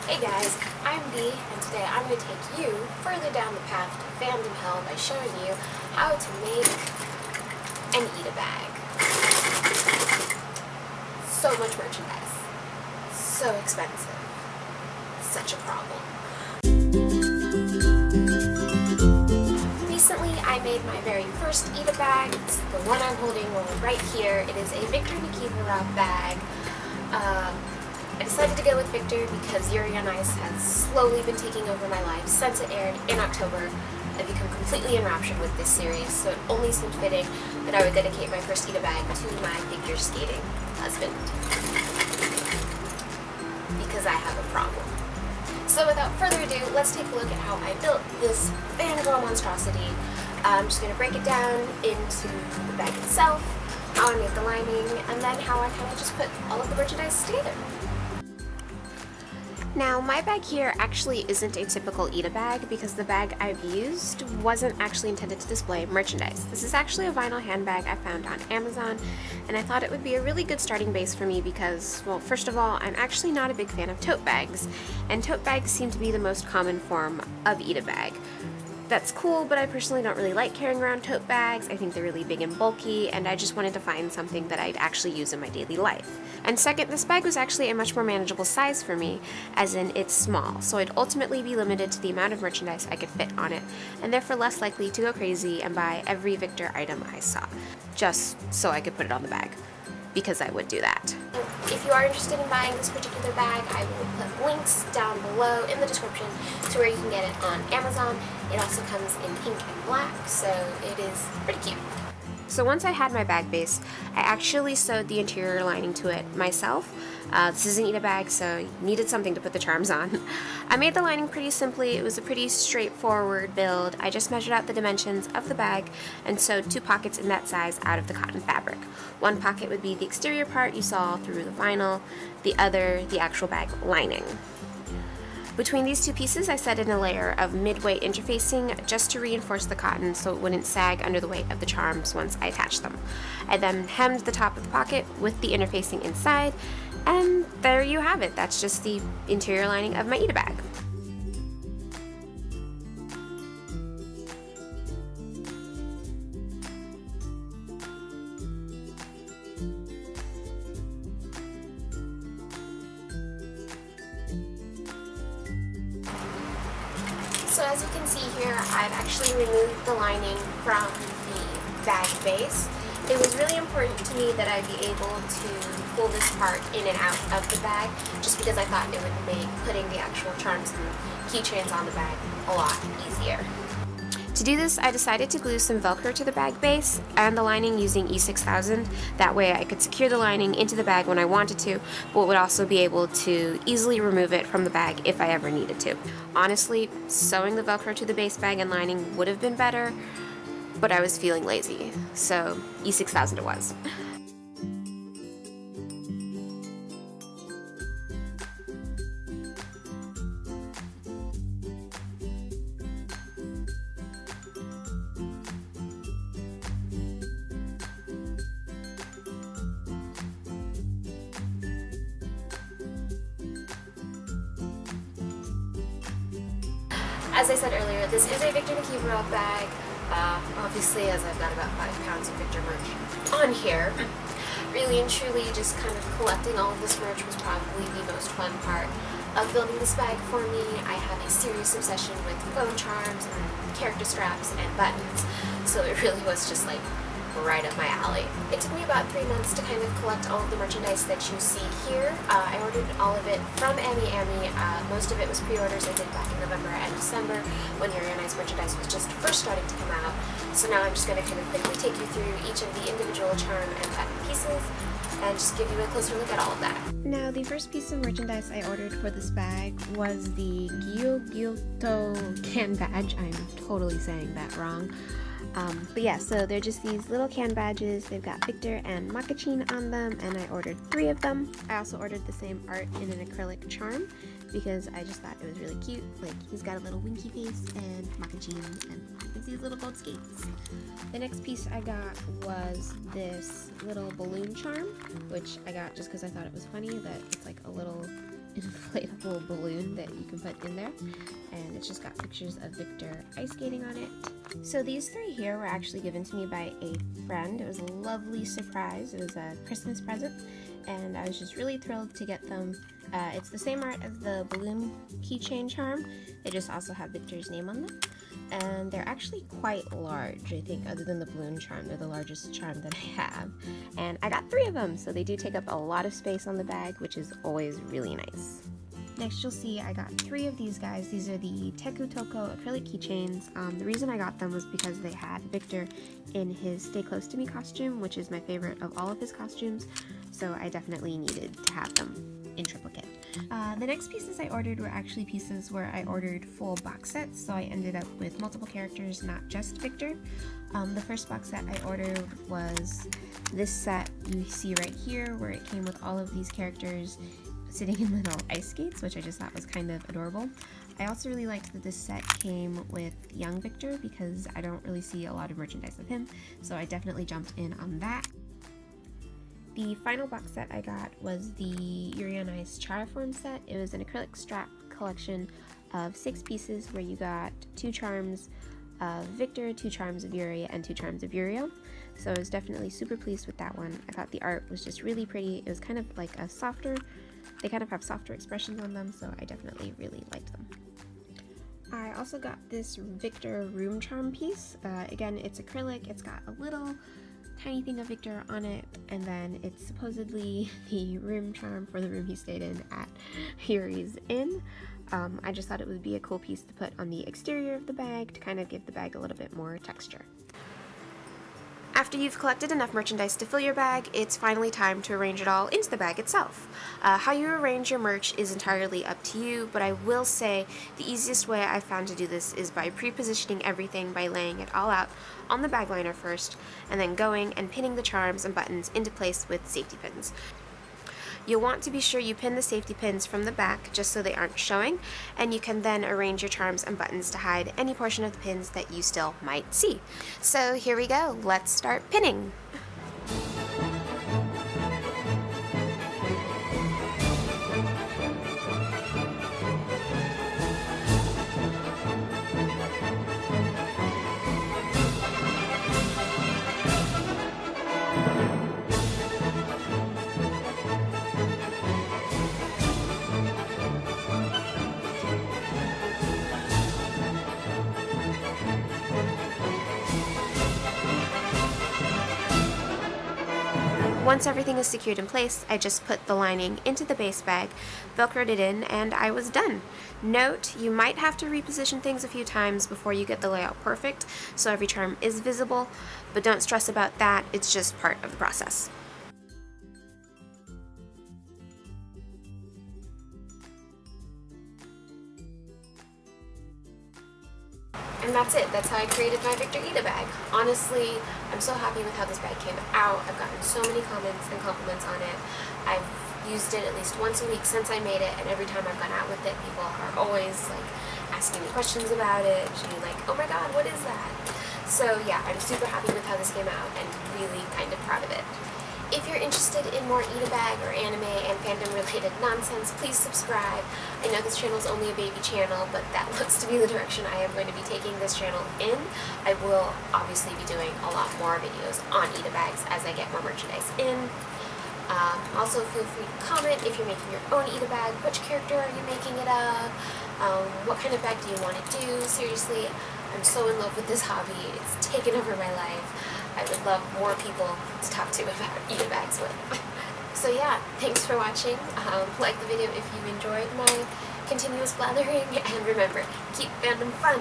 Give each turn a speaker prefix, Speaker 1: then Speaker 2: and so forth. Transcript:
Speaker 1: Hey guys, I'm Dee, and today I'm going to take you further down the path to fandom hell by showing you how to make and eat a bag. So much merchandise. So expensive. Such a problem. Recently, I made my very first eat a bag. It's the one I'm holding right here. It is a Victor Nikiforov bag. I decided to go with Victor because Yuri on Ice has slowly been taking over my life since it aired in October. I've become completely enraptured with this series, so it only seemed fitting that I would dedicate my first eat a bag to my figure skating husband. Because I have a problem. So without further ado, let's take a look at how I built this fangirl monstrosity. I'm just going to break it down into the bag itself, how I made the lining, and then how I kind of just put all of the merchandise together. Now, my bag here actually isn't a typical eat-a-bag because the bag I've used wasn't actually intended to display merchandise. This is actually a vinyl handbag I found on Amazon, and I thought it would be a really good starting base for me because, well, first of all, I'm actually not a big fan of tote bags, and tote bags seem to be the most common form of eat-a-bag. That's cool, but I personally don't really like carrying around tote bags. I think they're really big and bulky, and I just wanted to find something that I'd actually use in my daily life. And second, this bag was actually a much more manageable size for me, as in it's small, so I'd ultimately be limited to the amount of merchandise I could fit on it, and therefore less likely to go crazy and buy every Victor item I saw, just so I could put it on the bag, because I would do that. If you are interested in buying this particular bag, I will put links down below in the description to where you can get it on Amazon. It also comes in pink and black, so it is pretty cute. So once I had my bag base, I actually sewed the interior lining to it myself. This is an eat a bag, so you needed something to put the charms on. I made the lining pretty simply. It was a pretty straightforward build. I just measured out the dimensions of the bag and sewed 2 pockets in that size out of the cotton fabric. One pocket would be the exterior part you saw through the vinyl, the other the actual bag lining. Between these 2 pieces, I set in a layer of mid-weight interfacing just to reinforce the cotton so it wouldn't sag under the weight of the charms once I attached them. I then hemmed the top of the pocket with the interfacing inside, and there you have it. That's just the interior lining of my eat-a-bag. So as you can see here, I've actually removed the lining from the bag base. It was really important to me that I be able to pull this part in and out of the bag, just because I thought it would make putting the actual charms and keychains on the bag a lot easier. To do this, I decided to glue some Velcro to the bag base and the lining using E6000. That way I could secure the lining into the bag when I wanted to, but would also be able to easily remove it from the bag if I ever needed to. Honestly, sewing the Velcro to the base bag and lining would have been better, but I was feeling lazy, so E6000 it was. As I said earlier, this is a Victor Nikiforov bag. Obviously, as I've got about 5 pounds of Victor merch on here. Really and truly, just kind of collecting all of this merch was probably the most fun part of building this bag for me. I have a serious obsession with phone charms and character straps and buttons, so it really was just like right up my alley. It took me about 3 months to kind of collect all of the merchandise that you see here. I ordered all of it from Amy. Most of it was pre-orders I did back in November and December when Yuri on Ice merchandise was just first starting to come out. So now I'm just going to kind of quickly take you through each of the individual charm and button pieces and just give you a closer look at all of that. Now, the first piece of merchandise I ordered for this bag was the Gyokyoto can badge. I'm totally saying that wrong. But yeah, so they're just these little can badges. They've got Victor and Makachin on them, and I ordered 3 of them. I also ordered the same art in an acrylic charm because I just thought it was really cute. Like, he's got a little winky face and Makachin, and you can see his little gold skates. The next piece I got was this little balloon charm, which I got just because I thought it was funny that it's like a little inflatable balloon that you can put in there, and it's just got pictures of Victor ice skating on it. So these three here were actually given to me by a friend. It was a lovely surprise. It was a Christmas present, and I was just really thrilled to get them. It's the same art as the balloon keychain charm. They just also have Victor's name on them, and they're actually quite large. I think other than the balloon charm, they're the largest charm that I have, and I got 3 of them, so they do take up a lot of space on the bag, which is always really nice. Next you'll see I got 3 of these guys. These are the Teku Toko acrylic keychains. The reason I got them was because they had Victor in his Stay Close to Me costume, which is my favorite of all of his costumes, so I definitely needed to have them in triplicate. The next pieces I ordered were actually pieces where I ordered full box sets, so I ended up with multiple characters, not just Victor. The first box set I ordered was this set you see right here, where it came with all of these characters sitting in little ice skates, which I just thought was kind of adorable. I also really liked that this set came with young Victor because I don't really see a lot of merchandise of him, so I definitely jumped in on that. The final box set I got was the Yuri on Ice Charaform set. It was an acrylic strap collection of 6 pieces where you got 2 charms of Victor, 2 charms of Yuri, and 2 charms of Uriel. So I was definitely super pleased with that one. I thought the art was just really pretty. It was kind of like a softer, they kind of have softer expressions on them, so I definitely really liked them. I also got this Victor room charm piece. Again, it's acrylic. It's got a little tiny thing of Victor on it, and then it's supposedly the room charm for the room he stayed in at Yuri's Inn. I just thought it would be a cool piece to put on the exterior of the bag to kind of give the bag a little bit more texture. After you've collected enough merchandise to fill your bag, it's finally time to arrange it all into the bag itself. How you arrange your merch is entirely up to you, but I will say the easiest way I found to do this is by pre-positioning everything by laying it all out on the bag liner first, and then going and pinning the charms and buttons into place with safety pins. You'll want to be sure you pin the safety pins from the back just so they aren't showing, and you can then arrange your charms and buttons to hide any portion of the pins that you still might see. So here we go, let's start pinning. Once everything is secured in place, I just put the lining into the base bag, velcroed it in, and I was done. Note, you might have to reposition things a few times before you get the layout perfect, so every charm is visible, but don't stress about that, it's just part of the process. And that's it. That's how I created my Victor Ida bag. Honestly, I'm so happy with how this bag came out. I've gotten so many comments and compliments on it. I've used it at least once a week since I made it, and every time I've gone out with it, people are always like asking me questions about it, being like, oh my god, what is that? So yeah, I'm super happy with how this came out and really kind of proud of it. If you're interested in more Eat a Bag or anime and fandom related nonsense, please subscribe. I know this channel is only a baby channel, but that looks to be the direction I am going to be taking this channel in. I will obviously be doing a lot more videos on Eat a Bags as I get more merchandise in. Also feel free to comment if you're making your own Eat a Bag. Which character are you making it of? What kind of bag do you want to do? Seriously, I'm so in love with this hobby. It's taken over my life. I would love more people to talk to about Eat a Bags with. So yeah, thanks for watching. Like the video if you enjoyed my continuous blathering, and remember, keep fandom fun!